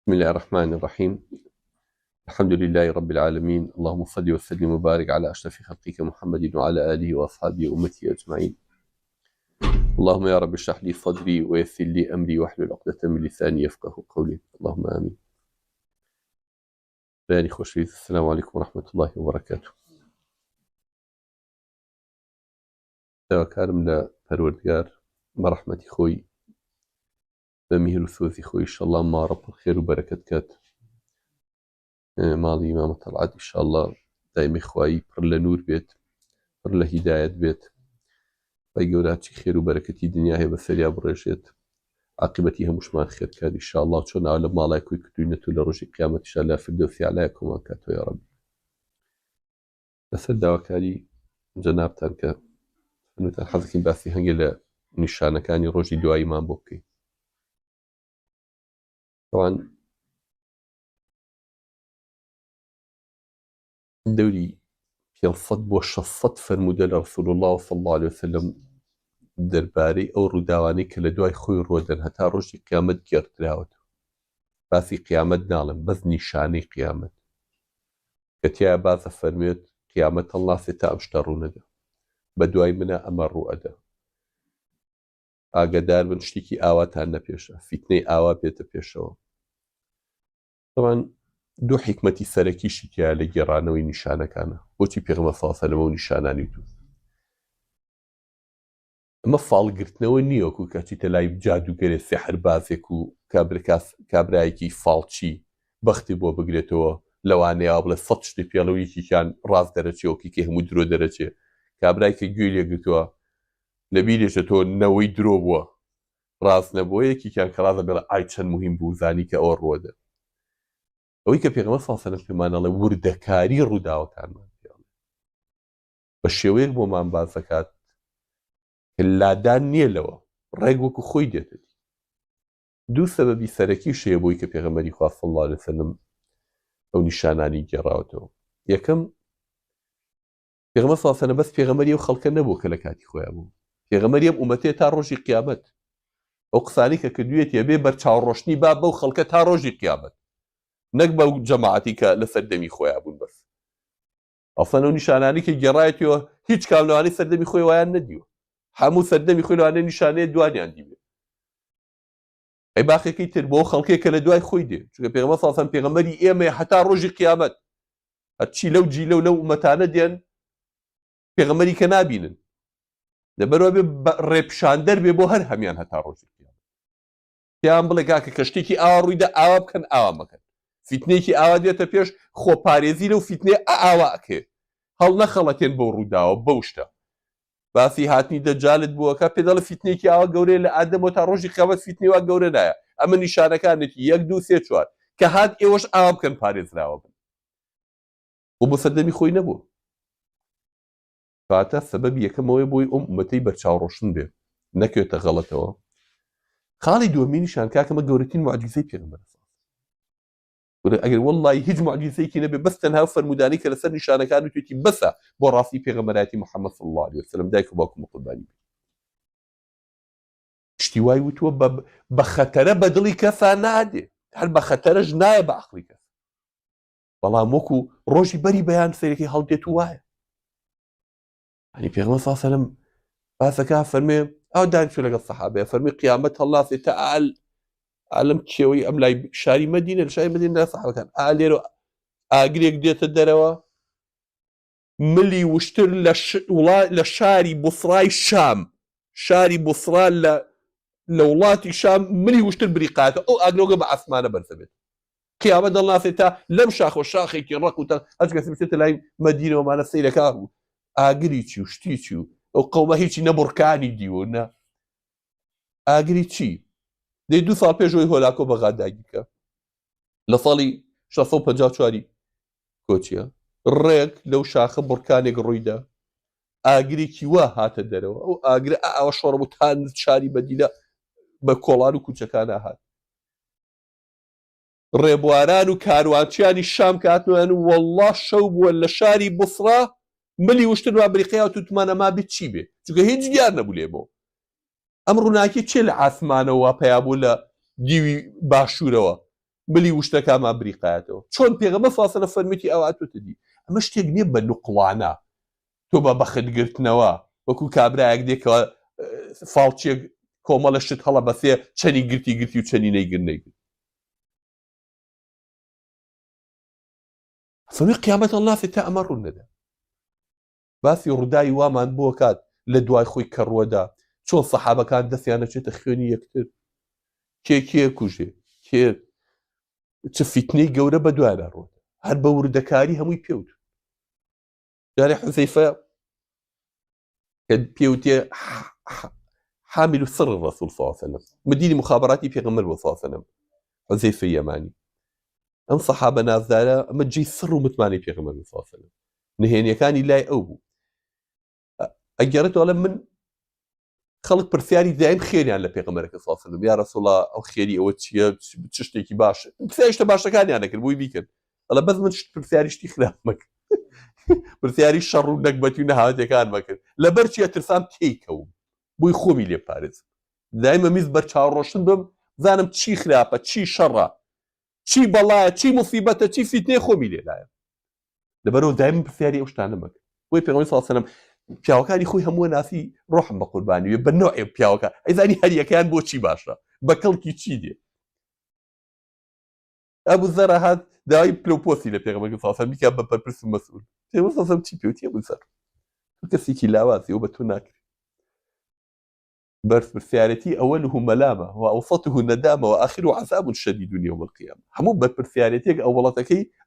بسم الله الرحمن الرحيم. الحمد لله رب العالمين، اللهم صل وسلم وبارك على أشرف خلقك محمد وعلى آله وأصحابه وأمته أجمعين. اللهم يا رب اشرح لي صدري ويسر لي أمري واحلل عقدة من لساني يفقه قولي، اللهم آمين. بياني خوشويس، السلام عليكم ورحمة الله وبركاته. داواکارم لە پەروەردگار بە ڕەحمەتی خۆی بە میهر و سۆزی خۆی ئینشەڵڵا ماڕە پڕ خێر و بەرەکەت کات. ماڵی ئیمامە تەڵعات ئینشەڵڵا دایمی خوایی پڕ لە نور بێت، پڕ لە هیدایەت بێت، خی گەورە چی خێر و بەرەکەتی دنیا هەیە بەسەریا بڕێژێت، عاقبەتی هەمووشمان خێرکات ئینشەڵڵا. چۆن ئاو لە ماڵای کوی کردوینەت و لە ڕۆژی قیامەتیشا لە فردەوسی ئەعلای کۆمان کاتەوە یا ڕەبی. لەسەر داواکاری جەنابتان کە فەرموویتان حەزەکەین باسی هەنگێ لە نیشانەکانی ڕۆژی دواییمان بۆ بکەین. طبعاً دەوری 500 بۆ 600 فەرموودە لە ڕەسوول الله صلی الله عليه وسلم دەربارەی ئەو ڕووداوانەی کە لە دوای خۆی ڕۆدەن هەتا ڕۆژی قیامەت گێڕدراوەت. باسی قیامەت ناڵێن، بەس نیشانەی قیامەت کە تیایە بازە فەرموێت قیامەت هەڵناسێت تا ئەم شتە ڕوونەدا، بە دوای منە ئەمە ڕوئەدا. ئاگادار بن شتێکی ئاواتان نەپێشە، فیتنەی ئاوا بێتە پێشەوە. طبعاً دوو حیکمەتی سەرەکیشی تایە لە گێڕانەوەی نیشانەکانە. بۆچی پێغەمبەر صلی الله علیه و سلم ئەو نیشانانی دوو؟ ئەمە فاڵگرتنەوە نییە وەکو کەچیتە لای جادوگەرێ سێحربازێک و کابرایەکی فاڵچی بەختی بۆ بگرێتەوە لەوانەیە بڵێ 100 شتی پێڵەوە یەکیان ڕاست دەرەچێ وەکیکە هەموو درۆ دەرەچێ. کابرای کە گوێی لێگرتووە لە بیرێشە تۆ نەوەی درۆ بووە ڕاست نەبووە، یەکیان کە ڕازە بێڵە ئای چەند مهم بوو زانی کە ئەوە ڕۆدە. ئەوەی کە پێغەمبەر صلی الله علیه و سلم پێمانەڵێ وردەکاری ڕووداوەکانمان پێڵێ بە شێوەیەک بۆمان باز دەکات کە لادان نییە لەوە، ڕێک وەکو خۆی دێتێتی. دوو سەبەبی سەرەکی شەیە بۆی کە پێغەمبەری خوا صلی الله علیه و سلم ئەو نیشانانی گێڕاوەتەوە. یەکەم، پێغەمبەر صلی الله علیه و سلم بەس پێغەمبەری ئەو خەڵکە نەبوو کە لە کاتی خۆیان بوو، پێغەمبەری ئەم ئومەتەیە تا ڕۆژی قیامەت. ئەو قسانی کە کردوویەتی بێ بەرچاوڕۆشنی با بەو خەڵکە تا ڕۆژی قیامەت، نەک بەو جەماعەتی کە لە سەردەمی خۆیان بوون. بەس ئەڵفەن ئەو نیشانانی کە گێڕایەتەوە هیچ کام لەوانەی سەردەمی خۆی وایان نەدیوە، هەموو سەردەمی خۆی لەوانەیە نیشانەیە دوانیان دیبێ. ئەی باخێکی تر بۆ خەڵکێک کە لە دوای خۆی دێ، چونکە پێغەمبەر صلی الله علیه و سلم پێغەمبەری ئێمەیە هەتا ڕۆژی قیامەت. هەرچی لەو جیلە و لەو ئومەتانە دێن پێغەمبەری کە نابینن، لەبەرەوە بێ ڕێپشاندەر بێ بۆ هەر هەمیان هەتا ڕۆژی قیامەت. پێیان بڵێ کاکە کە شتێکی ئاوا ڕوویدا ئاوا بکەن ئاوا مەکەن، فیتنەیەکی ئاوا دێتە پێش خۆپارێزی لەو فیتنەیە ئاوا ئەکێ، هەڵ نەخەڵەتێن بۆ ڕووداوە بەو شتە. باسی هاتنی دەجالت بووەکە پێ دەڵێ فیتنەیەکی ئاوا گەورەیە لە ئادەمەوە تا ڕۆژی قیامەت فیتنەی وا گەورە نایە. ئەمە نیشانەکانێکی 1 2 3 4 کە هات ئێوەش ئاوا بکەن پارێزراوە بن. بۆ سەردەمی خۆی نەبووە. کاتە سەبەبی یەکەمەوەی بۆی ئەم ئومەتەی بەرچاوڕۆشن بێ نەکەوێتە غەڵەتەوە. خاڵی دووەمی نیشان کاکەمە گەورەترین موعجیزەی پێغەمبەر. ئەگەر وەڵڵی هیچ موعجیزەیەکی نەبێ بەس تەنها فەرمودانی کە لەسەر نیشانەکان توێتی بەسە بۆ ڕاستی پێغەمبەراتی محەممەد صلی الله عليه وسلم دایک و باوکم قوربانی بێ. شتی وای وتووە بە خەتەرە بە دڵی کەسا نادێ، هەر بە خەتەرەش نایە بە عەقڵی کەس، بەڵام وەکو ڕۆژی بەری بەیان سەیرەکەی هەڵدێت و وایە. ینی پێغەمبەر صلی الله عليه وسلم باسەکە فەرمێ ئەو دانیشتووە لەگەڵ سەحابەیە فەرمی قیامەت هەڵناسێت تا عالم کێوەی ئەم لای شاری مەدینە، لە شاری مەدینە لای سەحابەکان لێرە ئاگرێک دێتە دەرەوە ملی وشتر لە شاری بوسڕای شام، شاری بوسڕا لە وڵاتی شام ملی وشتر بریقاتە، ئەو ئاگرۆگە بە ئاسمانە بەرزە بێت. قیامەت دەڵناسێت تا لەم شاخۆ شاخێکی ڕق و هەچ کەس بچێتە لای مەدینەوەمانە سەیرەکە بوو ئاگری چی و شتی چی و ئەو قەومە هیچی نەبڕکانی دیوە نە ئاگری چی. دەی 2 ساڵ پێشەوەی هۆلاکۆ بەغاداگیکە لە ساڵی 654 کۆچیە ڕێک لەو شاخە بڕکانێک ڕوویدا، ئاگرێکی وا هاتە دەرەوە، ئەو ئاگرە ئاوە شۆڕە بوو تا شاری مەدینە بە کۆڵان و کوچەکانە هات. ڕێبواران و کاروانچیانی شام کاتنوان و وەڵڵا شەو بووە لە شاری بوسڕا ملی وشتر وا بریقەیە و توتمانەما بێت چی بێ، چونکە هیچ دیار نەبوو لێبەوە. ئەم ڕووناکی چێ لە ئاسمانەوە پیا بوو لە دیوی باشوورەوە ملی وشتەکەمان بریقایەتەوە چۆن پێغەمبەر صلی الله علیه و سلم فەرمیێتی ئەو ئاتۆتە دی ئەمە شتێک نییە بە نوقڵانە تۆ بە بەختگرتنەوە وەکو کابراایەک دێکەوە فاڵچێک کۆمەڵە شت هەڵە بەسێ چەنی گرتی و چەنی نەیگرت فەرمی قیامەت هەڵناسێت تا ئەمە ڕوون نەدا باسی ڕووداوی وامان بۆ کات لە دوای خۆی کەڕووەدا چۆن سەحابەکان دەستیان ئەچێتە خوێنی یەکتر کێ کوژێ کێ چ فیتنەی گەورە بە دوایدا ڕۆیە هەر بە وردەکاری هەمووی پێوت جارێ حوزەیفە کە پێوتێ حامل سر الرسول صلى الله عليه وسلم مديني مخابراتي پێغەمبەر بۆ صلى الله عليه وسلم حوزەیفە یەمانی ئەم سەحابە نازدارە ئەمە جێی سڕ و متمانی پێغەمبەر صلى الله عليه وسلم نهێنیەکانی لای ئەو بوو ئەگەڕێتەوە من خەڵک پرسیاری دایم خێریان لە پێغەمبەرەکە صلى الله عليه وسلم یا رسول الله ئەو خێری ئەوە چییە چ شتێکی باشە پرسیاری باشەکانیان نەکرد بۆی بیکرد ئەڵە بەس من پرسیاری شتی خراپ مەکرد پرسیاری شەڕ و نەکبەتی و نەهاوتێکان مەکرد لەبەر چیە ترسام تێیکەوم بۆی خۆمی لێ پارێز دایمە میز بەر چاوەڕۆشتن بم زانم چی خراپە چی شەڕە چی بەڵایە چی مصیبەتە چی فیتنەی خۆمی لێلایە لەبەرەوە دایم پرسیاری ئەو شتانە مەکرد بۆی پێغەمبەر صلی الله علیه و سلم پیاوەکانی خۆی هەمووە ناسی ڕۆحم بە قوربانی بە نوعێ پیاوەکە ئەیزانی هەریەکەیان بۆچی باشە بە کەڵکی چی دێ ئەبوو زەرە هات داوای پلۆپۆسی لە پێغەمبەر صلی الله علیه و سلم بیکا بە پەرپرس و مەسئول پێغەمبەر صلی الله علیه و سلم چی پێوتی ئەبوو زەر کەسێکی لاوازی ئەو بە تۆ ناکرێت بەرز پرسیارەتی ئەوەله مەلامە وأوسطه ندامة وآخره عذاب شديد يوم القيامة هەموو بەر پرسیارەتێک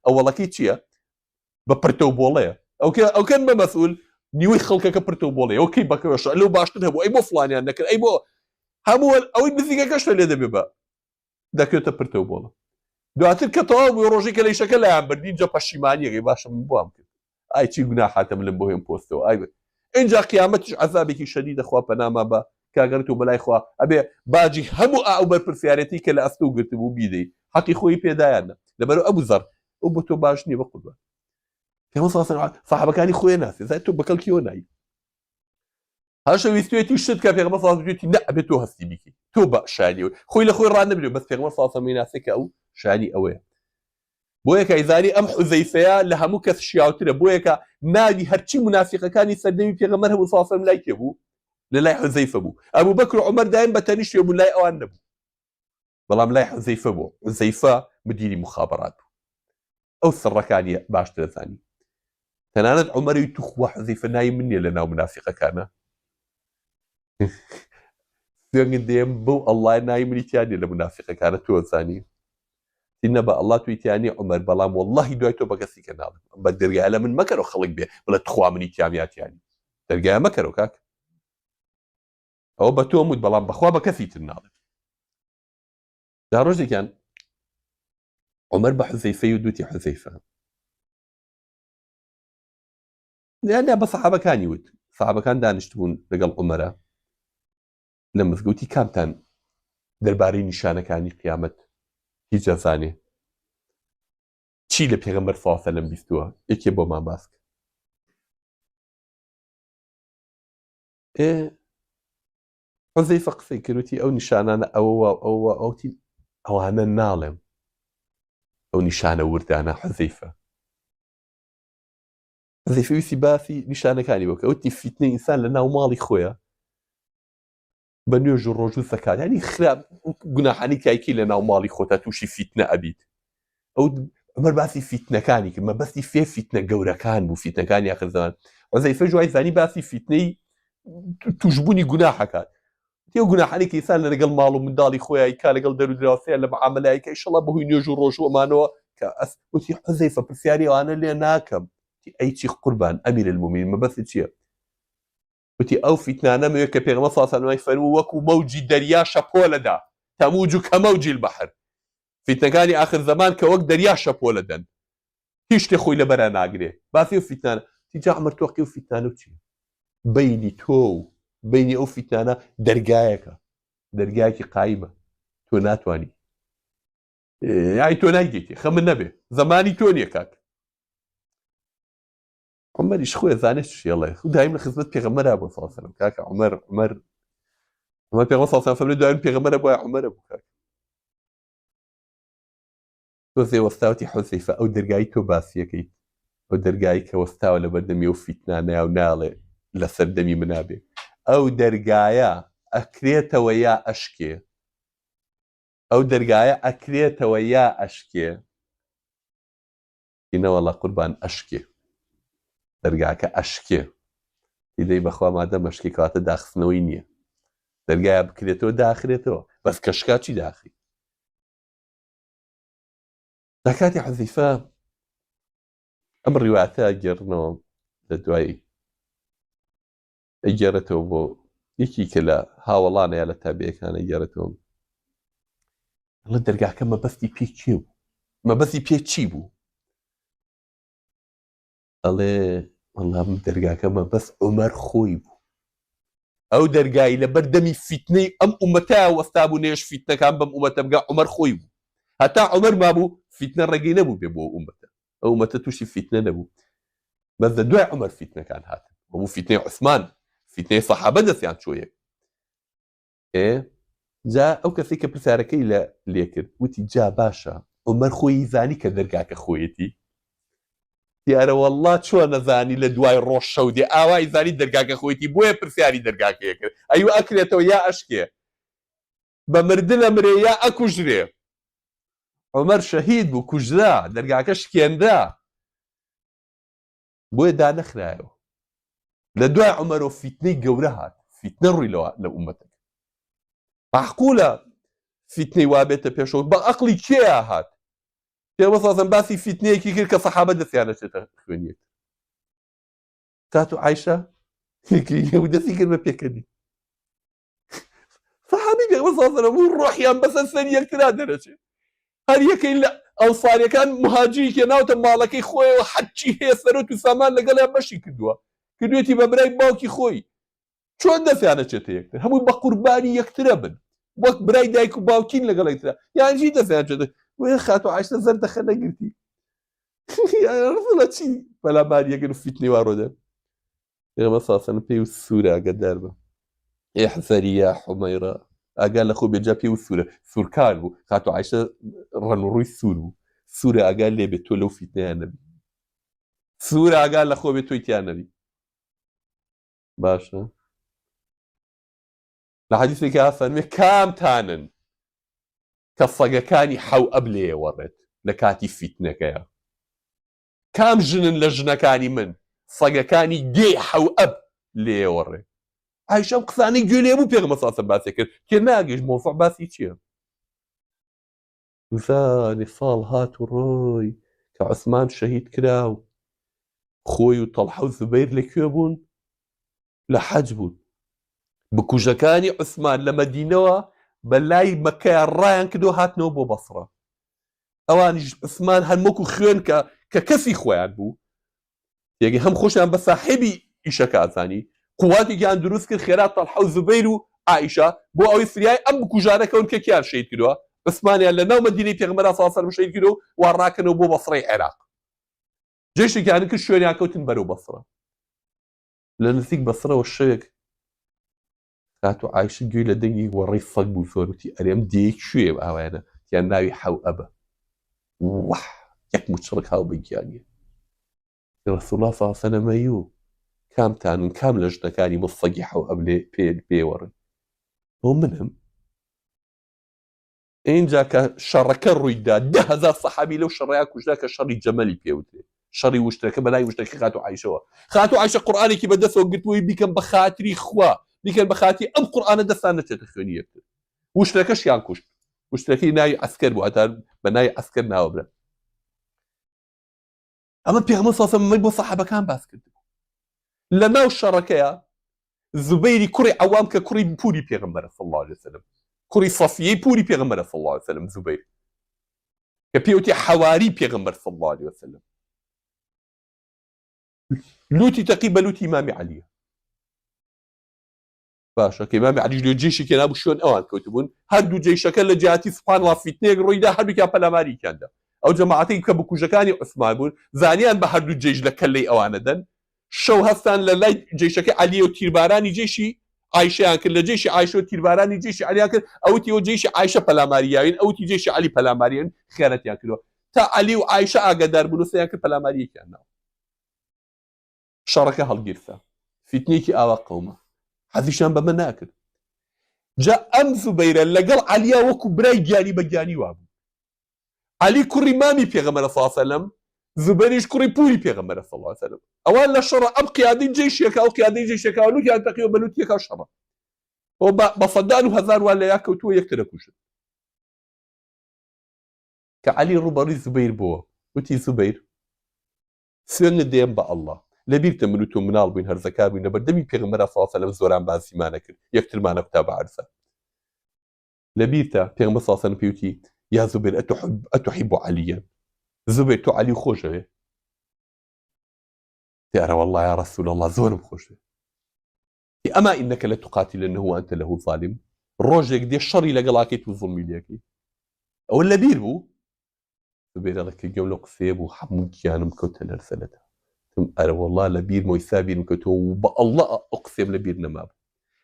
ئەوڵەتەکەی چییە بە پرتە و بۆڵەیە ئەو کەن بە مەسئول نیوەی خەڵکەکە پرتە و بۆڵەیە ئەو کەی بەکەوێشە لەو باشتر هەبوو ئەی بۆ فڵانیان نەکرد ئەی بۆ هەموو ئەوەی نزیکەکەشتە لێ دەبێ بە دەکرێتە پرتە و بۆڵە دواتر کە تەواو بووی ڕۆژێکە لەیشەکە لایان بردی جا پەشیمانیەکەی باشە من بۆم کرد ئای چی گوناحاتەم لەم بۆ هێم پۆستەوە ئای اینجا قیامەتیش عەذابێکی شەدیدە خوا پەناما بە کاگەرت و بەلای خوا ئەبێ باجی هەموو ئەو بەرپرسیارەتی کە لە ئەستە و گرتبوو بیدەی حەقی خۆی پێدایانە لەبەرەوە ئەبوو زەر ئەو بۆ تۆ باش نییە بە قوربان پێغەمبەر صلی الله علیه و سلم سەحابەکانی خۆی ناسی زای تۆ بەکەڵکیەوە نایی هەرشە ویستوێتی شت کە پێغەمبەر صلی الله علیه و سلم نە ئەبێ تۆ هەستی بیکەی تۆ بە شانیەوە خۆی لە خۆی ڕان نەبرێ بەس پێغەمبەر صلی الله علیه و سلم ناسی کە ئەو شانی ئەوەیە بۆیە کە ئەیزانی ئەم حوزەیفەیە لە هەموو کەس شیاوترە بۆیە کە ناوی هەرچی منافقەکانی سەردەمی پێغەمبەر هەبوو صلی الله علیه و سلم لای کێ بوو لە لای حوزەیفە بوو ئەبوو بەکر و عومەر دایم بە تەنیشتێ بوو لای ئەوان نەبوو بەڵام لای حوزەیفە بوو حوزەیفە مدیری مخابرات بوو ئەو سڕەکانی باشتر دەزانی تەنانەت عومەری تو خوا حوزەیفە ناوی من نییە لە ناو منافقەکانە سوێنگت دێم بەو ئەڵڵای ناوی منیتیان نیە لە منافقەکانە تۆ زانی تینە بە ئەڵڵا تویتیانی عومەر بەڵام وەڵڵاهی دوای تۆ بە کەسی کە ناڵم بە دەرگایە لە من مەکەرەوە خەڵک بێ بڵێ تخوا منیتیامیاتیانی دەرگایە مەکەرەوە کاک ئەوە بە تۆ موت بەڵام بەخوا بە کەسی تر ناڵێ دا ڕۆژێکیان عومەر بە حوزەیفەی و دوتی حوزەیفە یاندا بە سەحابەکانی وت سەحابەکان دانیشتبوون لەگەڵ عومەرە لە مزگەوتی کامتان دەربارەی نیشانەکانی قیامەت هیچ ئەزانێ چی لە پێغەمبەر صلی الله علیه و سلم بیستووە یەکێ بۆمان باس کرد حوزەیفە قسەی کردوتی ئەو نیشانانە ئەوەتی ئەوانە ناڵێم ئەو نیشانە وردانە حوزەیفە ویستی باسی نیشانەکانی بۆکە ئەوتی فیتنەی ئینسان لە ناو ماڵی خۆیە بە نوێژ و ڕۆژ و سەکات ینی خراپ گوناحانی کایکی لە ناو ماڵی خۆتە تووشی فیتنە ئەبیت ئەو عومەر باسی فیتنەکانی کرد مەبەستی فێ فیتنە گەورەکان بوو فیتنەکانی آخر زەمان حوزەیفە جوای زانی باسی فیتنەی توشبوونی گوناحەکات تێو گوناحانی کە ئینسان لەگەڵ ماڵ و منداڵی خۆیان کا لەگەڵ دەرو دراوسەیان لە معاملەیەکە ئیشەڵا بەهۆی نوێژ و ڕۆژ و ئەمانەوە کە وتی حوزەیفە پرسیاری ئەوانە لێ ناکەم ئەی چی قوربان ئەمیر المومنین مەبەست چییە وتی ئەو فیتنانە مەوێت کە پێغەمبەر صلی الله علیه و سلم فەرموو وەکو مەوجی دەریا شەپۆلەدا تەموج کەمەوجی البەحر فیتنەکانی آخر زەمان کە وەک دەریا شەپۆلە دەن هیچ شتێ خۆی لەبەرە ناگرێ باسی ئەو فیتنانە تیجا عومەر تۆقی ئەو فیتنانە و چییە بەینی تۆ و بەینی ئەو فیتنانە دەرگایەکە دەرگایەکی قایمە تۆ ناتوانی یای تۆ نایگەیتێ خەمن نەبێ زەمانی تۆ نییە کاک عومەریش خۆی زانێت شێڵێ دایم لە خزمەت پێغەمبەرە بۆ صلی الله علیه و سلم کاکە عومەر پێغەمبەر صلی الله علیه و سلم فەرمووی دوایین پێغەمبەرە بۆ عومەرە بوو کاک تۆزێ وەستاوتی حوزەیفە ئەو دەرگای تۆ باسیەکەیت، ئەو دەرگایی کە وەستاوە لە بەردەمی و فیتنانەیە و ناڵێ لە سەردەمی منابێ، ئەو دەرگایە ئەکرێتەوە یا ئەشکێ، ئەو دەرگایە ئەکرێتەوە یا ئەشکێ، اینەوەڵا قوربان ئەشکێ، دەرگاکە ئەشکێ، دیدەی بەخوا مادە مەشکی کاتە داخستنەوەی نییە، دەرگایە بکرێتەوە داخرێتەوە، بەس کەشکاچی داخی. لە کاتی حوزەیفە ئەم ڕیواتە گێڕنەوە لە دوای ئەگێڕێتەوە بۆ یەکی کە لە هاوڵانەیە لە تابعەکانە گێڕێتەوە، لە دەرگاکە مەبەستی پێ چی بوو؟ مەبەستی پێ چی بوو؟ ئەڵێ وەڵام دەرگاکە مەبەست عومەر خۆی بوو، ئەو دەرگای لە بەردەمی فیتنەی ئەم ئومەتایە وەستا بوو نێش فیتنەکان بەم ئومەتە بگا عومەر خۆی بوو، هەتا عومەر مابوو فیتنە ڕێگەی نەبوو بێ بۆ ئومەتە، ئەو ئومەتە تووشی فیتنە نەبوو، بەس لە دوای عومەر فیتنەکان هاتن، بۆ فیتنەی عوسمان، فیتنەی سەحابە دەستیان چۆیە. جا ئەو کەسی کە پرسیارەکەی لێ کرد وتی جا باشە عومەر خۆی زانی کە دەرگاکە خۆیەتی؟ دیارە وەڵڵا چۆن نەزانی لە دوای ڕۆژ شەودێ ئاوای زانی دەرگاکە خۆیەتی، بۆیە پرسیاری دەرگاکەیە کرد، ئەیوە ئەکرێتەوە یا ئەشکێ، بە مردن ئەمرێ یا ئەکوژرێ. عومەر شەهید بوو، کوژرا، دەرگاکە شکێنرا، بۆیە دانەخرایەوە. لە دوای عومەرەوە فیتنەی گەورە هات، فیتنە ڕووی لە ئومەتە، معقولە فیتنەی وابێتە پێشەوە، بە ئەقڵی کێیا هات؟ پێوە سازم باسی فیتنەیەکی کرد کە سەحابە دەستیانە چێتە خوێنیەک. کات و عایشە دەستی کرد بە پێکەنی، سەحابی پێوە سازم بوو ڕۆحیان بەسەر سەر یەکترا دەرەچێت، هەر یەکەی لە ئەنساریەکان مهاجری هێناوتە ماڵەکەی خۆیەوە، حەچی هەیە سەرۆت و سامان لەگەڵیان بەشی کردووە، کردوێتی بە برای باوکی خۆی، چۆن دەستیانە چێتە یەکتر؟ هەمووی بە قوربانی یەکترە بن، وەک برای دایک و باوکین لەگەڵ یەکترا، یانجی دەستیان چێتە وێ خات و عایشە زەردەخە نەگرتی چی بەلاماری یەگەر و فیتنەی وا ڕۆدە. پێغەمبەر صلی الله علیه و سلم پێی وت سوورە ئاگادار بە، احذەری یا حومەیرە، ئاگا لە خۆ بێجا پێی وت سوورە، سوورکار بوو، خات و عایشە ڕەن و ڕووی سوور بوو، سوورە ئاگا لێبێت تۆ لەو فیتنەیان نەبی، سوورە ئاگا لە خۆ بێت تۆی تیان نەبی. باشە لە حەدیثێکا فەرمێ کامتانن کە سەگەکانی حەوئەب لێوەڕێت لە کاتی فیتنەکەیە، کام ژنن لە ژنەکانی من سەگەکانی گێی حەوئەب لێوەڕێ. عایشە قسانەی گوێ لێ بوو پێغەمبەر صلی الله علیه و سلم باسی کرد کە ناگەیشت مۆزوع باسی چییە؟ زانی ساڵ هات و ڕۆی کە عوسمان شەهید کرا و خۆی و تەڵحە و زوبەیر لەکوێ بوون؟ لە حەج بوون، بکوژەکانی عوسمان لە مەدینەوە بە لای مەکەیە ڕایان کردو هاتنەوە بۆ بەسڕە، ئەوانیش عوسمان هەرمەکو خوێن کە کەسی خۆیان بوو، یەکێ هەم خۆشیان بە ساحێبی ئیشەکە ئازانی، قوواتێکیان دروست کرد خێرا تەڵحە و زوبەیر و عایشە بۆ ئەوەی فریای ئەم بکوژانەکەون کە کیان شەهید کردووە، عوسمانیان لە ناو مەدینەی پێغەمبەر صلی الله علیه و سلم شەهید کردو و ڕاکەنەوە بۆ بەسڕەی عێراق، جێشێکیان کرد شوێنیان کەوتن بەرەو بەسڕە. لە نزیک بەسڕەوە شەوێک خات و عایشە گوێی لە دەنگی وەڕەی سەگ بوو، زۆرتی ئەرێم دێ کوێ ئاوایانە یان ناوی حەوئەبە، وەح یەک موچڕک هاو بەگیانیە. ڕەسوڵ الله صلی الله علیه و سلم ئەیوو کامتانن کام لە ژنەکانی مە سەگی حەوئەب لێ پێوەڕن؟ بۆ منم. اینجا کە شەڕەکە ڕوویدا 10,000 سەحابی لەو شەڕەیە کوژرا کە شەڕی جەمەلی پێوترێ، شەڕی وشترەکە بەلای وشتەکەی خات و عایشەوە. خات و عایشە قورئانێکی بەدەستەوە گرتووەی بیکەن بە خاتری خوا، بیکەن بە خاتی ئەم قورئانە دەستان نەچێتە خوێنی یەکتر. وشترەکەشیان کوشت، وشترەکەی ناوی عەسکەر بوو، هەتا بە ناوی عەسکەر ناوەبرا. ئەمە پێغەمبەر صلی الله علیه و سلم بۆ سەحابەکان باس کردبوو. لە ناو شەڕەکەیە زوبەیری کوڕی عەوام کە کوڕی پووری پێغەمبەرە صلی الله علیه و سلم، کوڕی صەفیەی پووری پێغەمبەرە صلی الله علیه و سلم، زوبەیر کە پێوتی حەواری پێغەمبەر صلی الله علیه و سلم، لوتی تەقی بە لوتی ئیمامی عەلیە. باشە کە ئیمامی عەلیش لێ جێشێکی نابوو شوێن ئەوان کەوتبوون، هەردوو جێشەکە لە جیهاتی سوبحانەڵڵا فیتنەیەک ڕوویدا، هەردووکیان پەلاماریکیاندا. ئەو جەماعەتەی کە بکوژەکانی عوسمان بوون زانیان بە هەردوو جێش لە کەلەی ئەوانە دەن، شەو هەستان لە لای جێشەکەی عەلیە و تیربارانی جێشی عایشەیان کرد، لە جێشی عایشە و تیربارانی جێشی عەلیان کرد، ئەوتی ئەو جێشی عایشە پەلاماریاوین، ئەوتی جێشی عەلی پەلاماریان، خیانەتیان کردووە. تا علی و عایشە ئاگادار بوون و سەیان کرد پەلاماریەکیان ناوە شەڕەکە هەڵگیرسا فیتنەیەکی ئاوا قەومە حەزیشان بەمە ناکرد جا ئەم زوبەیرە لەگەڵ عەلییا وەکو برای گیانی بە گیانی وابوو عەلی کوڕی مامی پێغەمبەر صلی الله علیه وسلم زوبەریش کوڕی پوری پێغەمبەر صلی الله علیه وسلم ئەوان لە شەڕە ئەم قیادەی جێیشێکا و قیادەی جێیشێکا و لوتیان تەقیوە بە لوتیەکا شەڕە بە سەدان و هەزار وان لە یاکەوتووە یەکتر دەکوژن کە عەلی ڕووبەڕووی زوبەیر بووە وتی زوبەیر سوێنت دێم بە ئەڵڵا لەبیرتە من و تۆ مناڵ بووین هەرزەکار بووین لەبەردەمی پێغەمبەر صلی الله علیه وسلم زۆران باسیمانە کرد یەکترمانە کوتا بە عەرزە لەبیرتە پێغەمبەر صلی الله علیه وسلم پێوتی یا زوبەیر ئەتحب عەلیە زوبەیر تۆ عەلی خۆشەوێ تێرە والله یا رسول الله زۆرم خۆشەوێ ئەما ئینەکە لە تقاتیلنه وأنت له ظالم ڕۆژێک دێ شەڕی لەگەڵاکەیت و زوڵمی لێکەی ئەوە لەبیر بوو زوبەیر دەڵێ گەو لە قسێ بوو هەموو گیانم کەوتە لەرزەلەدا ئەرە والله لەبیر مۆی سابیرم کەوتەوە و بە ئەڵڵا ئەو قسێم لەبیر نەمابوو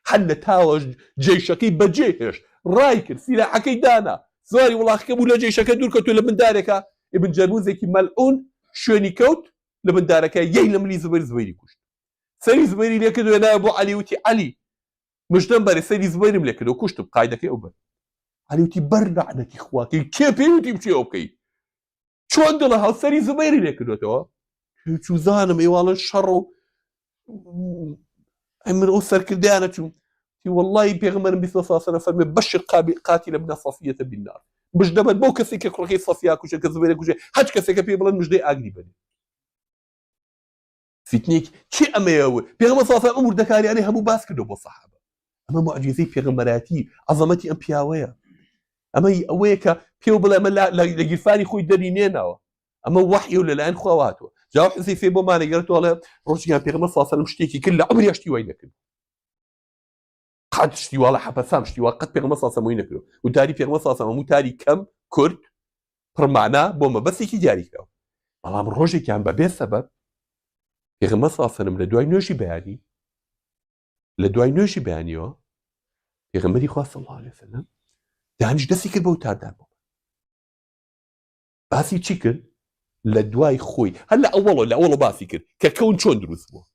هەر لە تاوەش جێیشەکەی بەجێ هێش ڕای کرد سیلاحەکەی دانا زۆری وڵاتەکە بوو لە جێیشەکە دوور کەوتووە لە بندارێکە ئیبن جەرموزێکی مەلعون شوێنی کەوت لە بندارەکە یەی لە ملی زوبەیری کوشت سەری زوبەیری لێکردووە نایە بۆ عەلی وتی عەلی مژدەم بەرێ سەری زوبەیرم لێکردەوە کوشتم قایدەکەی ئەو بەر عەلی وتی بەر لەعنەتی خواکەی کێ پێی وتی بچێ ئەو بکەی چۆن دڵە هەڵ سەری زوبەیری لێکردوێتەوە چوزانم ئێواڵەن شەڕ و من ئەو سەرکردیانە چوم والله پێغەمبەرم بیست و ساسەنە فەرمێ بەشق قاتیلە بنە صەفیەتە بالنار مژدە بەد بەو کەسێک کە کوڕەکەی سەفیا کوشە کە زوبەیرە کوشێ هەچ کەسێکە پێ بڵێن مژدەی ئاگری بەنێ فتنێک چی ئەمەیەوە پێغەمبەر صلی الله علیه و سلم وردەکاریانەی هەموو باس کردەوە بۆ سەحابە ئەمە موعجیزەی پێغەمبەراتی عەزەمەتی ئەم پیاوەیە ئەمە ئەوەیە کە پێو بڵێ ئەمە لە گیرفانی خۆی دەرینێناوە ئەمە وحی و لەلایەن خوا هاتووە جا حوزەیفە بۆمانە گەڕێتەوە ڕۆژێکیان پێغەمبەر صلی الله علیه و سلم شتێکی کرد لە عومری شتی وای نەکرد قەت شتی وا لە حەبەسام شتی وا قەت پێغەمبەر صلی الله علیه و سلم وای نەکردەوە وتاری پێغەمبەر صلی الله علیه و سلم وتاری کەم کورد پڕمانە بۆ مەبەستێکی دیاری کراوە بەڵام ڕۆژێکیان بەبێ سەبەب پێغەمبەر صلی الله علیه و سلم لە دوای نوێژی بەیانیەوە پێغەمبەری خوا صلی الله علیه و سلم دانیش دەستی کرد بە وتاردان بۆ باسی چی کرد لە دوای خۆی هەر لە ئەوڵە باسی کرد کە کەون چۆن دروست بووە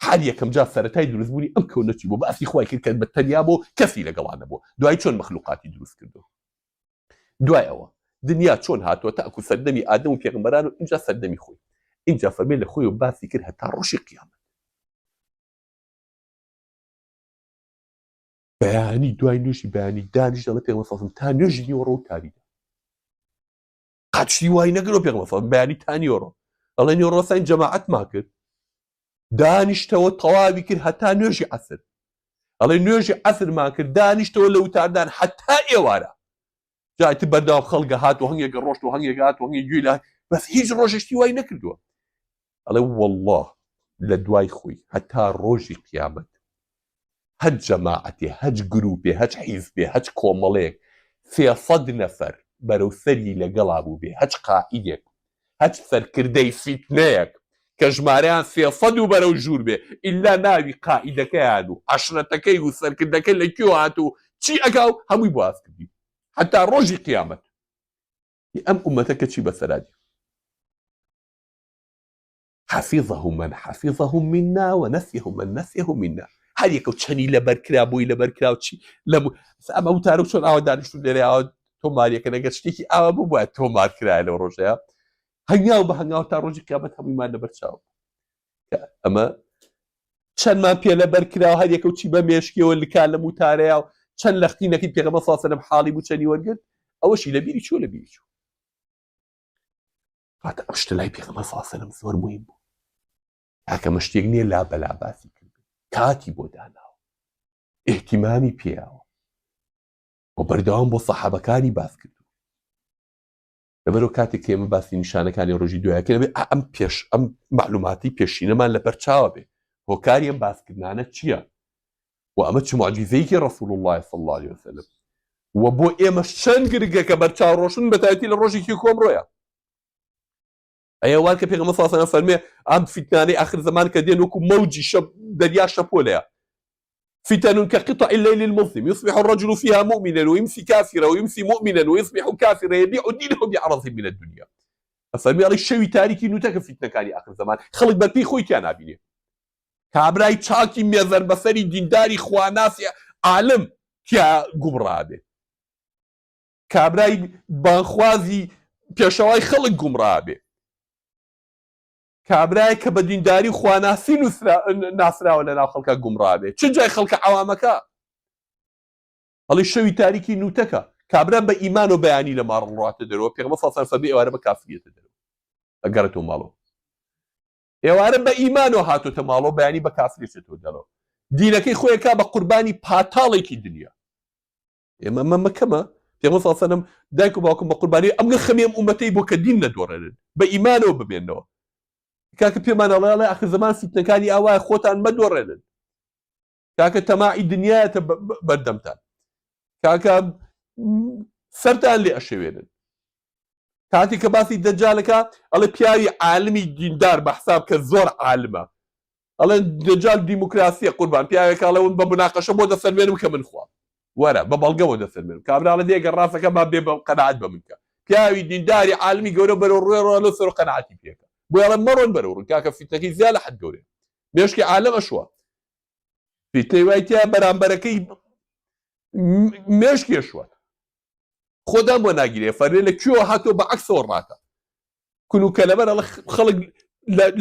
هەر یەکەم جا سەرەتای دروستبوونی ئەم کەونە چی بوو باسی خوای کرد کە بەتەنیا بۆ کەسی لەگەڵان نەبووە دوای چۆن مەخلوقاتی دروست کردەوە دوای ئەوە دنیا چۆن هاتووە تاکو سەردەمی ئادەم و پێغەمبەران و اینجا سەردەمی خۆی اینجا فەرمێ لە خۆی و باسی کرد هەتا ڕۆژی قیامەت بەیانی دوای نوێژی بەیانی دانیش دەڵێ پێغەمبەر صلی الله علیه و سلم تا نوێژی نیوەڕۆ و تاریدا قەتشتی وای نەگرەوە پێغەمبەر صلی الله علیه و سلم بەیانی تا نیوەڕۆ دەڵێ نیوەڕۆ ساین جەماعەتمان کرد دانیشتەوە تەواوی کرد هەتا نوێژی عەسر دەڵێ نوێژی عەسرمان کرد دانیشتەوە لە وتاردان هەتا ئێوارە جایتر بەردەوام خەڵکە هات و هەنگێکە ڕۆشت و هەنگێک هات و هەنگێک گوێی لە بەس هیچ ڕۆژێشتی وای نەکردووە دەڵێ والله لە دوای خۆی هەتا ڕۆژی قیامەت هەج جەماعەتێ هەج گروپێ هەج حیزبێ هەج کۆمەڵێک 300 نەفەر بەرەو سەری لەگەڵا بوو بێ هەج قائیدێک هەج سەرکردەی فیتنەیەک کە ژمارەیان 300 و بەرەو ژوور بێ ئیلا ناوی قائیدەکەیان و عەشرەتەکەی و سەرکردەکە لەکوێ هات و چی ئەکا و هەمووی بۆ ئاز کردی هەتا ڕۆژی قیامەت ئەم ئومەتەکە چی بەسەرادی حفظه من حفظه منا ونسيه من نسيه منا هەر یەکە و چەنی لەبەرکرا بووی لەبەرکرا و چی ئەمە وتارە چۆن ئاوا دانیشتون لێرە ئاوا تۆماریەکە نەگەر شتێکی ئاوا بوو بۆیە تۆمار کرایە لەو ڕۆژەیە هەنگاو بە هەنگاو تا ڕۆژی قیامەت هەموویمان لەبەرچاو ئەمە چەندمان پێ لەبەرکرا و هەر یەکە و چی بە مێشکیەوە لکا لە موتارەیە و چەند لەختینەکەی پێغەمبەر صلی الله علیه و سلم حاڵی بوو چەندی وەرگرت ئەوەشی لەبیری چوو لەبیری چوو هاتە ئەم شتە لای پێغەمبەر صلی الله علیه و سلم زۆر مهم بوو هاکەمە شتێک نییە لا بەلا باسی کرد کاتی بۆ داناوە ئێحتیمامی پێیاوە بۆ بەردەوام بۆ سەحابەکانی باس کردو لەبەرەوە کاتێک ئێمە باسی نیشانەکانی ڕۆژی دوایەکە ئەم معلوماتی پێشینەمان لەبەرچاوە بێ هۆکاری ئەم باسکردانە چییە و ئەمە چ موعجیزەیەکی ڕەسوول الله صلی الله علیه وسلم و بۆ ئێمە چەند گرگە کە بەرچاو ڕۆشن بەتایبەتی لە ڕۆژێکی کۆمڕۆیە ئەیە وان کە پێغەمبەر صلی الله علیه و سلم فەرمێ ئەم فیتنانەی ئاخر زەمان کە دێن وەکو مەوجی دەریا شەپۆلەیە فتن كقطع الليل المظلم يصبح الرجل فيها مؤمنا ويمسي كافرا ويمسي مؤمنا ويصبح كافرا يبيع دينه بعرض من الدنيا. أفرمي على الشوي تاريكي نوتك فتنة كاني آخر زمان خلق بلبي خوي كان عبيني كابراي تشاكي ميزر بسري دينداري خواناسي عالم كيا قمرابي كابراي بانخوازي پێشەوای خەڵک گومڕابێ کابرای کە بە دینداری خواناسی ناسراوە لە ناو خەڵکە گومڕابێ چ جای خەڵکە عەوامەکە هەڵی شەوی تاریکی نوتەکە کابرا بە ئیمان و بەیانی لە ماڕ ڕاتە دەرەوە پێغەمبەر صلی الله علیه و سلم ئێوارە بە کافریەتە دەرەوە ئەگەڕێتەوە ماڵەوە ئێوارە بە ئیمانەوە هاتوتە ماڵەوە بەیانی بە کافریەتەوە دەرەوە دینەکەی خۆی کا بە قوربانی پاتاڵێکی دنیا ئێمە مەمەکەمە پێغەمبەر صلی الله علیه و سلم دایک و باوکم بە قوربانی ئەم خەمێم ئومەتەی بۆ کە دین نەدۆڕێنن بە ئیمانەوە ببێنەوە کاکە پێمان ئەڵێ ئاخر زەمان فیتنەکانی ئاوایە خۆتان مەدۆڕێنن کاکە تەماعی دنیایەتە بەردەمتان کاکە سەرتان لێ ئەشەوێنن کاتی کە باسی دەجالەکە ئەڵێ پیاوی عالمی دیندار بە حساب کە زۆر عالمە ئەڵێ دەجال دیموکراسیە قوربان پیاوێکە ئەڵێ بە مناقەشە بۆ دەسەلمێنم کە من خوا وەرە بە بەڵگەوە دەسەلمێنم کابراڵە دێگە ڕاستەکە با بێ بە قەناعەت بە منکە پیاوی دینداری عالمی گەورە بەرەو ڕوێ لە سەر قەناعەتی پێکە بۆ ئەڵێ مەڕۆن بەرەو ڕوون کاکە فیتنەکەی زیاد لە حەد گەورەیە مێشکی عالەم ئەشوە فیتنەی وای تیا بەرامبەرەکەی مێشکی ئەشوە خۆدان بۆ ناگیرێ فەرمێ لە کوێوە هاتۆ بە عەکسەوە ڕاکە کونوکە لەبەر ئەڵێ خەڵک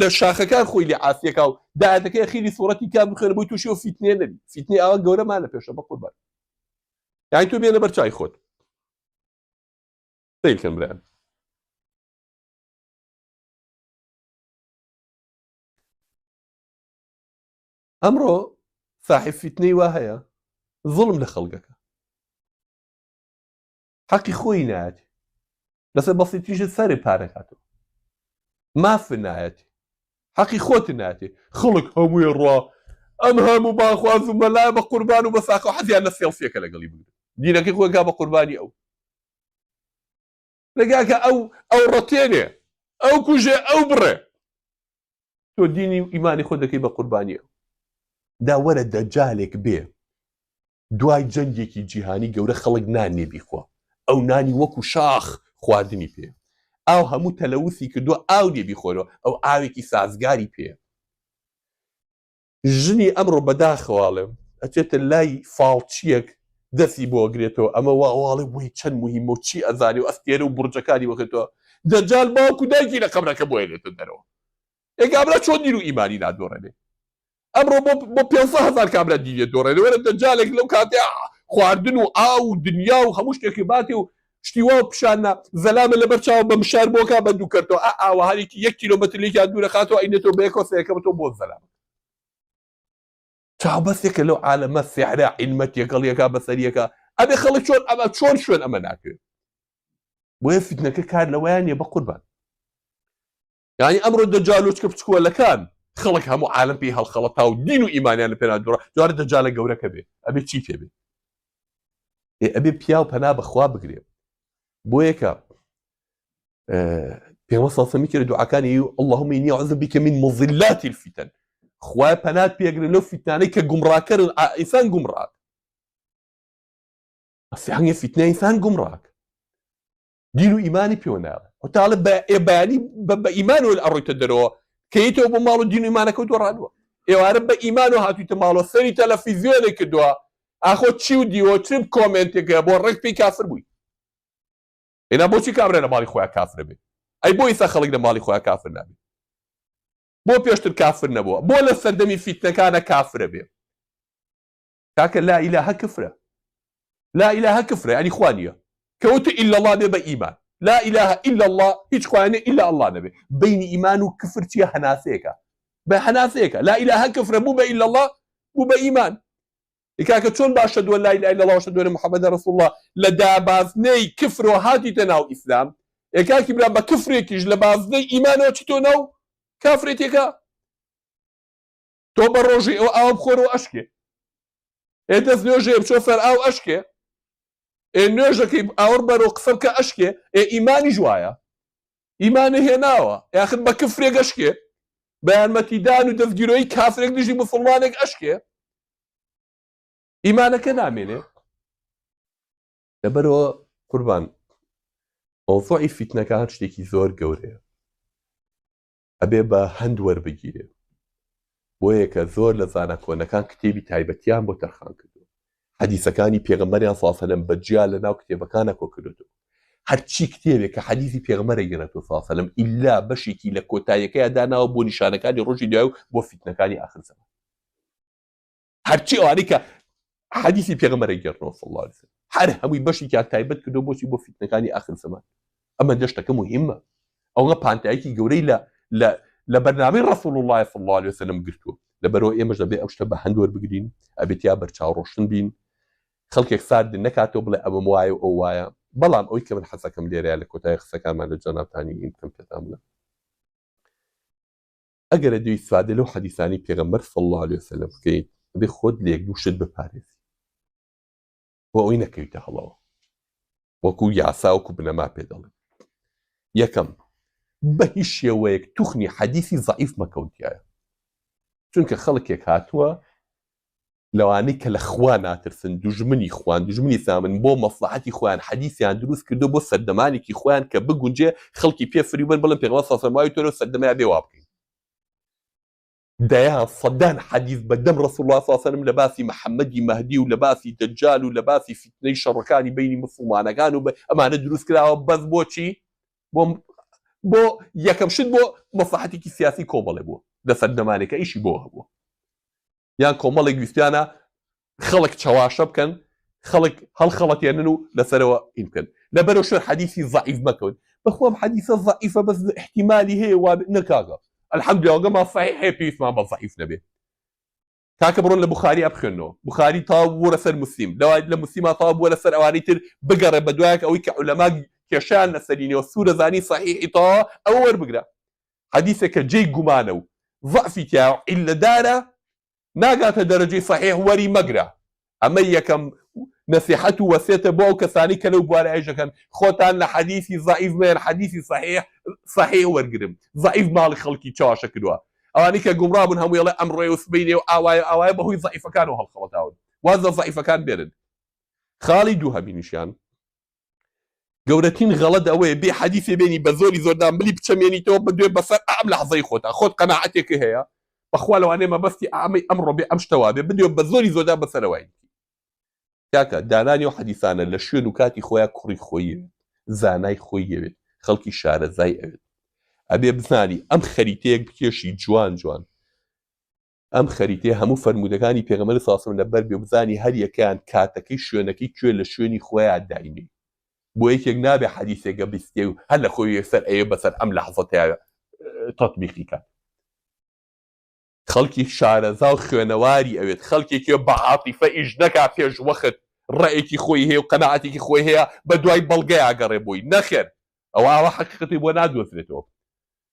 لە شاخەکان خۆی لێ عاسیەکە و داەتەکەی خیری سوڕەتی کام بخوێنە بۆی تووشی و فیتنێ نەبی فیتنەی ئاوا گەورەمان لە پێشە بە قوربان یانی تۆ بێنە بەر چای خۆت سەیرکەن برایان ئەمڕۆ ساحب فیتنەی وا هەیە زوڵم لە خەڵکەکە حەقی خۆی نایەتی لەسەر بەسیتیشت سەرێ پارەکاتەوە مافە نایەتی حەقی خۆت نایەتی خەڵک هەمووی ڕوا ئەم هەموو باخواز و مەلای بە قوربان و بە ساقە و حەزیان لە سێڵسیەکە لەگەڵی بگرن دینەکەی خۆی کا بە قوربانی ئەو لەگاکە ئەو ڕەتێنێ ئەو کوژێ ئەو بڕێ تۆ دینی ئیمانی خۆ دەکەی بە قوربانی ئەو دا وەرە دەجالێک بێ دوای جەنگێکی جیهانی گەورە خەڵک نانێ بیخوا ئەو نانی وەکو شاخ خواردنی پێ ئاو هەموو تەلەوثی کردووە ئاو لێ بیخۆرەوە ئەو ئاوێکی سازگاری پێ ژنی ئەمڕۆ بەداخەواڵێم ئەچێتە لای فاڵچیەک دەستی بۆ ئەگرێتەوە ئەمە واڵێ وی چەند مهمە و چی ئەزانێ و ئەستێرە و بورجەکانی وەکەتەوە دەجال باوکو دایکی لە قەبرەکە بۆ هێنێتە دەرەوە ئێگابرا چۆن دین و ئیمانی نادۆڕێنێ ئەمڕۆ بۆ 500,000 کابرا دینێت دۆڕێنێ وەرە دەجالێک لەو کاتێ خواردن و ئاو و دنیا و هەموو شتێکی باتێ و شتی وا پیشاننا زەلامە لەبەر چاوە بە مشار بۆکە بەندوو کردەوە ئاوە هەرێکی 1 کیلۆمەتر لێکیان دوورە خاتەوە ئەینێتەوە بە یەکۆسەیەکەمەوە بۆ زەلام چاوبەستێکە لەو عالەمە سیحرە عیلمەت یەکەڵیەکە بەسەریەکە ئەبێ خەڵک چۆن شوێن ئەمە ناکرێت بۆیە فیتنەکە کار لەوەیان نیە بە قوربان یعنی ئەمڕۆ دەجالۆچکە بچکۆلەکان خەڵک هەموو عالەم پێی هەڵخەڵەتا و دین و ئیمانیان لە پێ نادۆڕە جوارە دەجالە گەورەکە بێ ئەبێ چی پێ بێ ئەبێ پیا و پەنا بەخوا بگرێ بۆ یەکە پێغەمبەر صلی الله علیه و سلم کرد دوعاکانی اللهم إني أعوذ بك من مضلات الفتن خوای پەنات پێگرن لەو فیتنانەی کە گومڕاکەرن ئینسان گومڕاک هەنگێ فیتنە ئینسان گومڕاک دین و ئیمانی پێوە ناڵێ وتاڵە بەیانی بە ئیمانەوە ئەڕۆیتە دەرەوە کەیتەوە بۆ ماڵ و دین و ئیمانەکە دۆڕانوە ئێوارە بە ئیمانەوە هاتوویتە ماڵەوە سەری تەلەڤیزیۆنێک کردووە ئاخۆ چی و دیوە چ کۆمنتێکە بۆ ڕێک پێی کافر بووی ئێنا بۆچی کابرا لە ماڵی خۆیان کافر بێ ئەی بۆ ئێستا خەڵک لە ماڵی خۆیان کافر نابێ بۆ پێشتر کافر نەبووە بۆ لە سەردەمی فیتنەکانە کافرە بێ کاکە لا ئیلاهە کفرە لا ئیلاهە کفرە ینی خوا نییە کەوتە ئیلا الله بێ بە ئیمان لا ئیلاهە ئیلا الله هیچ خوایانە ئیلا الله نەبێ بینی ئیمان و کفر چیە هەناسەیەکە بە هەناسەیەکە لا ئیلاهە کفرە بوو بە ئیلا الله بوو بە ئیمان کاکە چۆن باشە دووە لا ئیلاهە ئیلا الله وەشهەدو ئەنە محەممەدە ڕەسوڵ الله لە دابازنەی کفرەوە هاتیتە ناو ئیسلام ئێکاکی برا بە کفرێکیش لە بازنەی ئیمانەوە چیتۆ ناو کافرێتێکە تۆ بە ڕۆژی ئەو ئاو بخۆرەوە ئەشکێ دەست نوێژێ بچۆ سەر ئاو ئەشکێ نوێژەکەی ئاور بەرەوە قسە بکە ئەشکێ ئیمانی جوایە ئیمانە هێناوە یاخت بە کفرێک ئەشکێ بە یارمەتیدان و دەستگیرۆی کافرێک دژی موسڵمانێک ئەشکێ ئیمانەکە نامێنێ لەبەرەوە قوربان مۆزوعی فیتنەکان شتێکی زۆر گەورەیە ئەبێ بە هەند وەربگیرێ بۆیە کە زۆر لە زانە کۆنەکان کتێبی تایبەتیان بۆ تەرخان کردو حەدیسەکانی پێغەمبەریان صلی الله علیه و سلم بەجیا لەناو کتێبەکانە کۆ کردوتەوە هەرچی کتێبێک کە حەدیسی پێغەمبەرە گەڕێتەوە صلی الله علیه و سلم ئیلا بەشێکی لە کۆتاییەکەیە داناوە بۆ نیشانەکانی ڕۆژی دوای و بۆ فیتنەکانی ئاخر زەمان هەرچی ئەوانەی کە حەدیسی پێغەمبەرە گەڕنەوە صلی الله علیه و سلم هەر هەمووی بەشێکیان تایبەت کردو بۆچی بۆ فیتنەکانی ئاخر زەمان ئەمە دەشتەکە مهمە ئەوە پانتایەکی گەورەی لە بەرنامەی ڕەسوڵ الله صلی الله علیه و سلم گرتووە لەبەرەوە ئێمەش دەبێ ئەو شتە بە هەند وەربگرین ئەبێت یا بەرچاوڕۆشتن بین خەڵکێک سارد نەکاتەوە بڵێ ئەمەم وایە ئەو وایە بەڵام ئەوی کە من حەزەکەم لێرەیە لە کۆتایی قسەکانمان لە جەنابتانی ئین بکەم پێتان بڵێم ئەگەرە دەوی سوادە لەو حەدیثانی پێغەمبەر صلی الله علیه و سلم بکەیت بێ خۆت لە یەک دوو شت بپارێزی بۆ ئەوەی نەکەویتە هەڵەوە وەکو یاسا وەکو بنەما پێ دەڵێن یەکەم بە هیچ شێوەیەک توخنی حەدیثی ضعیف مەکەوتیایە چونکە خەڵکێک هاتووە لەوانەی کە لە خوا ناترسن دوژمنی خوان دوژمنی سامن بۆ مەصلحەتی خۆیان حەدیثیان دروست کردو بۆ سەردەمانێکی خۆیان کە بگونجێ خەڵکی پێ فریبن بڵێن پێغەمبەر صلی الله علیه و سلم وای تۆ سەردەمەیە بێ وا بکەین دەیان سەدان حەدیث بەدەم ڕەسوڵ الله صلی الله علیه و سلم لە باسی محەممەدی مەهدی و لە باسی دەجال و لە باسی فیتنەی شەڕەکانی بینی موسڵمانەکان و ئەمانە دروست کراوە بەس بۆچی بۆ یەکەم شت بۆ مەصلحەتێکی سیاسی کۆمەڵێ بووە لە سەردەمانێکە ئیشی بۆ هەبووە یان کۆمەڵێک ویستیانە خەڵک چاواشە بکەن خەڵک هەڵخەڵەتێنن و لەسەرەوە ئین بکەن لەبەرەوە شوێن حەدیثی ضعیف مەکەون بەخۆم حەدیثە ضعیفە بەس احتیمالی هەیە وا نەکاگە الحەمدولله ئەوگەما صحیح هەیە پێویستمان بە ضعیف نەبێ کاکە بڕۆن لە بوخاری بخوێنەوە بوخاری تاوا بووە لەسەر موسلیم لەوای لە موسلیما تاوا بووە لەسەر ئەوانەی تر بگەڕێ بە دوایەک ئەوەی کە عولەما کێشیان لەسەرینەوە سوورە زانی صحیحی تاوا ئەوە وەربگرە حەدیثێکە جێی گومانە و ضعفی تیا عیلەدارە ناگاتە دەرەجەی صحیح وەری مەگرە ئەمە یەکەم نەسیحەت و وەسێتە بۆ ئەو کەسانی کە لەو بوارە ئەیژەکەن خۆتان لە حەدیثی ضعیف مێن حەدیثی صحیح وەرگرم ضعیف ماڵی خەڵکی چاواشە کردووە ئەوانەی کە گومڕابوون هەموویڵێ ئەمڕۆی و سبەینێ و ئاوایە بەهۆی ضعیفەکان و هەڵخەڵەتاون وازە ضعیفەکان بێنن خاڵی دوو هەبینیشیان گەورەترین غەڵەت ئەوەیە بێ حەدیثێ بێنی بە زۆری زۆردان بلی بچەمێنیتەوە بدوێ بەسەر ئەم لەحظەی خۆت قەناعەتێکی هەیە بەخوا لەوانەیە مەبەستی ئامەی ئەمڕۆ بێ ئەم شتەوا بێ بدوێ بە زۆری زۆردا بەسەرەوەی کاکە دانانی و حەدیثانە لە شوێن و کاتی خۆیان کوڕی خۆیەوێت زانای خۆی ئەوێت خەڵکی شارەزای ئەوێت ئەبێ بزانی ئەم خەریتەیەک بکێشی جوان جوان ئەم خەریتەیە هەموو فەرمودەکانی پێغەمبەر صلی الله علیه و سلم لەبەر بێ بزانی هەر یەکەیان کاتەکەی شوێنەکەی کوێ لە شوێنی خۆیان داینی بۆ یەکێک نابێ حەدیثێکە بیستێ و هەر لە خۆی سەر ئەیە بەسەر ئەم لەحظەتەیە تەطبیقی کات خەڵکی شارەزا و خوێنەواری ئەوێت خەڵکێکی بە عاتیفە ئیش نەکا پێش وەخت ڕێیەکی خۆی هەیە و قەناعەتێکی خۆی هەیە بە دوای بەڵگەی ئاگەڕێ بۆی نەخێر ئەوە حەقیقەتی بۆ نادۆزرێتەوە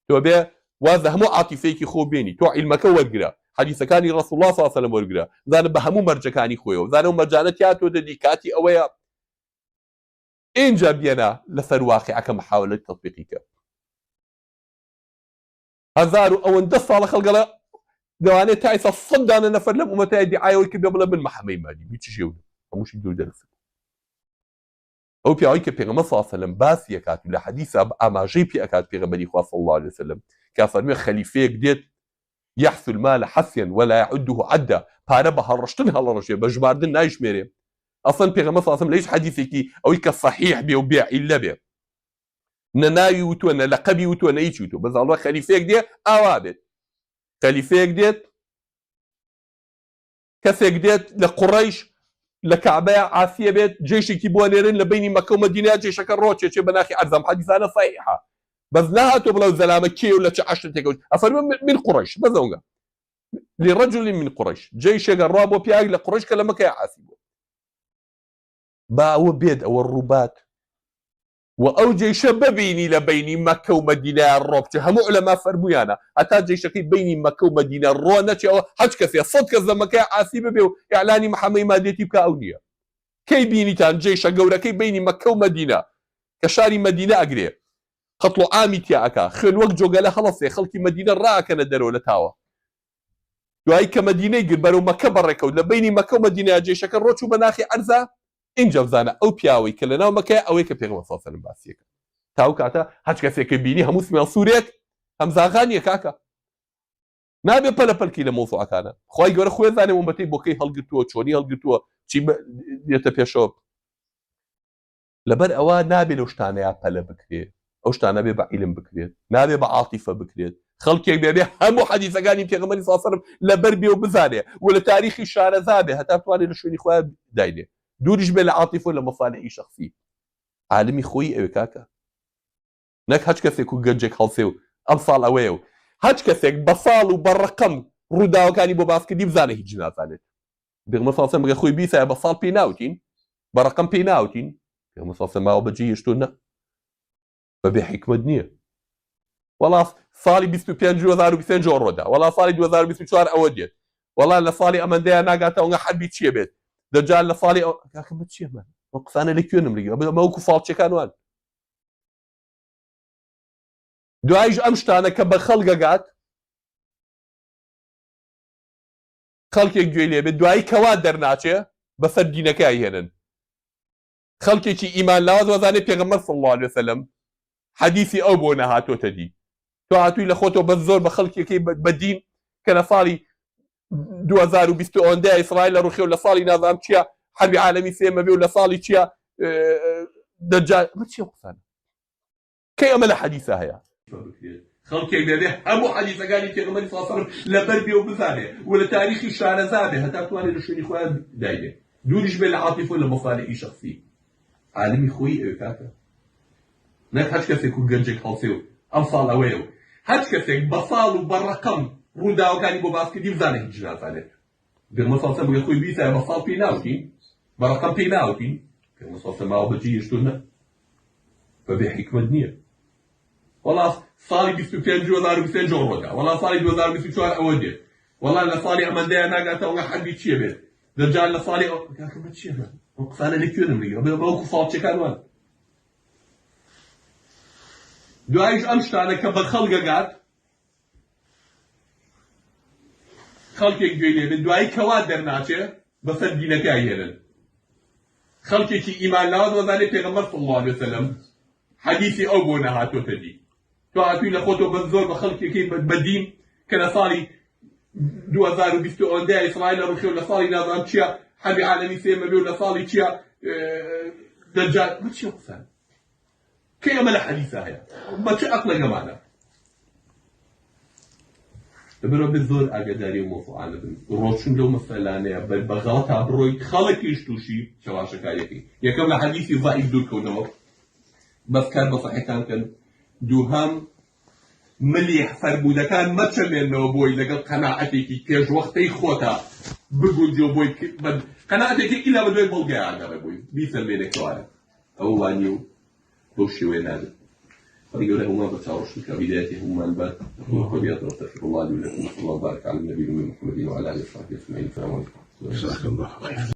تۆ بێ وازە هەموو عاتیفەیەکی خۆ بێنی تۆ عیلمەکە وەرگرە حەدیثەکانی ڕەسوڵ الله صلی الله علیه و سلم وەرگرە زانە بە هەموو مەرجەکانی خۆیەوە زانە و مەرجانە تیا تۆ دەدی کاتی ئەوەیە اینجا بێنە لەسەر واقعەکە محاولەی تەطبیقی کە هەزار و ئەوەندە ساڵە خەڵگەڵە دەوانێت تا ئێستا 100 دانە نەفەر لەم ئومەتەیە دیعایەوەی کردە بڵێ من محەممەدی مادی هیچ شێو هەمووشی دوور دەرسن ئەو پیاوەی کە پێغەمبەر صلی الله علیه و سلم باسی ئەکات و لە حەدیثە ئاماژەی پێ ئەکات پێغەمبەری خوا صلی الله علیه و سلم کە فەرمووی خەلیفەیەک دێت يحث المال حثيا ولا يعده عدا پارە بە هەڵڕشتن هەڵڕژێ بە ژماردن نایشمێرێ ئەسڵەن پێغەمبەر صلی الله علیه و سلم لە هیچ حەدیثێکی ئەوەی کە صحیح بێ و بێ عیلە بێ نە ناوی وتووە نە لەقەبی وتووە نە هیچی وتووە بەزاڵوە خەلیفەیەک دێ ئاوا بێت خەلیفەیەک دێت کەسێک دێت لە قوڕەیش لە کەعبەیە عاسیە بێت جێشێکی بۆ نێرن لە بینی مەکە و مەدینە جێشەکە ڕۆچێ بە ناخی عەرزەم حەدیثانە صحیحە بەس نهاتۆ بڵێ زەلامە کێ و لە چه عەشرێکەوە ئەفەرمێ من قوڕەیش بەزەونگە لرجل من قريش جيشێک ڕوا بۆ پیاوێک لە قوڕیش کە لە مەکەیە عاسی بوو با ئەوە بێت ئەوە ڕووبات و ئەو جێشە ببینی لە بینی مەکە و مەدینە ڕۆبچە هەموو عولەما فەرموویانە هەتا جێشەکەی بینی مەکە و مەدینە ڕۆ نەچێەوە هەچ کەسێ 100 کەس لە مەکەیە عاسی ببێ و ئیعلانی محەممەدی مادێتی بکە ئەو نییە کەی بینیتان جێشە گەورەکەی بینی مەکە و مەدینە کە شاری مەدینە ئەگرێ قەتڵ و ئامی تیا ئەکا خوێن وەک جۆگە لە هەڵەسێ خەڵکی مەدینە ڕائەکەنە دەرەوە لە تاوە دوایی کە مەدینەی گر بەرەو مەکە بەڕێکەوت لە بینی مەکە و مەدینە جێشەکە ڕۆچ و بەناخی عەرزە اینجا بزانە ئەو پیاوەی کە لەناو مەکەیە ئەوەی کە پێغەمبەر صلی الله علیه و سلم باسیەکە تاو کاتە هەچ کەسێک بینی هەموو سمێڵ سوورێک هەمزاغانیە کاکە نابێ پەلەپەلکی لە مۆزوعەکانە خی گەورە خۆی زانێ ومەتەی بۆکەی هەڵگرتووە چۆنی هەڵگرتووە چی دێتە پێشەوە لەبەر ئەوە نابێ لەو شتانەیە پەلە بکرێت ئەو شتانە بێ بە عیلم بکرێت نابێ بە عاتیفە بکرێت خەڵکێک بێ هەموو حەدیثەکانی پێغەمبەری صلی الله علیه و سلم لەبەر بێ و بزانێ و لە تاریخی شارەزا بێ هەتا بتوانێت لە شوێنی خۆیان داینێ دووریش بێ لە عاتیفە و لە مەصالحی شەخسی عالمی خۆی ئەوێ کاکە نەک هەچ کەسێک و گەنجێک هەڵسێ و ئەم ساڵ ئەوەیە و هەچ کەسێک بە ساڵ و بە ڕقەم ڕووداوەکانی بۆ باسکردی بزانێ هیچ نازانێت پێغەمبەر صلی الله علیه و سلم بڵێ خۆی بیسایە بە ساڵ پێی ناوتین بە ڕقەم پێی ناوتین پێغەمبەر صلی الله علیه و سلم ماوە بەجێ هێشتۆ نە بەبێ حیکمت نییە وەڵا ساڵی 2025 ڕۆدا وەڵا ساڵی 2024 ئەوە دێت وەڵا لە ساڵی ئەمەندەیە ناگاتە ئەوە حەربی چییە بێت دەجار لە ساڵی کاکە چییە من ئەو قسانە لە کوێنم لەگەوە مەوەکو فاڵچەکان وان دوایش ئەم شتانە کە بە خەڵگەگات خەڵکێک گوێ لێ بێت دوایی کەوا دەرناچێ بەسەر دینەکەی هێنن خەڵکێکی ئیمان لاوە وەزانێت پێغەمبەر صلی الله علیه و سلم حەدیثی ئەو بۆ نەهاتۆتە دی تۆ هاتووی لە خۆتۆ بە زۆر بە خەڵکێکی بە دین کە لە ساڵی 2020 ئیسرائیل لە ڕوخێ و لە ساڵی نازام چییە حەربی عالەمی سێمە بێ و لە ساڵی چییە دەجال چی قسانە کەی ئەمە لە حەدیثە هەیە خەڵکێک دەبێ هەموو حەدیثەکانی پێغەمبەری صلی الله علیه و سلم لەبەر بێ و بزانێ و لە تاریخی شارەزا بێ هەتا بتوانێت لە شوێنی خۆیان داینێ دووریش بێ لە عاتیفە و لە مەصالحی شەخسی عالمی خۆی ئەوێ کاکە نەک هەچ کەسێک و گەنجێک هەڵسێ و ئەم ساڵ ئەوەیە و هەچ کەسێک بە ساڵ و بە ڕقەم ڕووداوەکانی بۆ باسکردی بزانێ هیچ نازانێت پێغەمبەر صلی الله علیه و سلم بڵێ خۆی بیسایە بە ساڵ پێی ناوتین بە ڕقەم پێی ناوتین پێغەمبەر صلی الله علیه و سلم ماوە بەجێ هێشتۆ نە بەبێ حیکمت نییە وەڵا ساڵی 2025 ڕۆدا وەڵا ساڵی 2024 ئەوە دێت وەڵا لە ساڵی ئەمەندەیە ناگاتە ئەوە حەربی چییە بێت دەجار لە ساڵی کاکە چییە ئەو قسانە لە کوێنم لەگەوە بەوەکو فاڵچەکان وان دوایش ئەم شتانە کە بە خەڵگەگات خەڵکێک گوێ لێ بێت دوایی کەوا دەرناچێ بەسەر دینەکەی هێنن خەڵکێکی ئیمان لاوە وەزانێت پێغەمبەر صلی الله علیه و سلم حەدیثی ئەو بۆ نەهاتۆتە دی تۆ هاتووی لە خۆتۆ بە زۆر بە خەڵکێکی بە دین کە لە ساڵی 2020 ئیسرائیل لە ڕوخێ و لە ساڵی نازانم چییە حەربی عالەمی سێمە بێ و لە ساڵی چییە دەجال چییە قسان کەی ئەمە لە حەدیثە هەیە بە چ عەقڵێکەمانە لەبەرەوە بێت زۆر ئاگاداری و مۆزوعانە بن ڕۆچوون لەو مەسەلانەیە بەغەڵە تا بڕۆی خەڵکیش تووشی شەواشەکاریەکەی یەکەم لە حەدیثی ضعیف دوورکەوتەوە بەس کار بە سەحیحەکان کەن دووهەم ملیح فەرموودەکان مەچەمێنەوە بۆی لەگەڵ قەناعەتێکی پێشوەختەی خۆتا بگونجێ بۆی قەناعەتێکی ئیلا بە دوای بەڵگەی ئاگەڕێ بووی بیفەرمێنێکەوەرە ئەوە وانی و بۆ شێوەیە نادێت خلي يقول لهم ما بتعرفش كبدايته هم البات وخبيات رفق الله لكم صلى الله وبارك على النبي محمد وعلى اله وصحبه اجمعين. السلام عليكم. جزاك الله خير.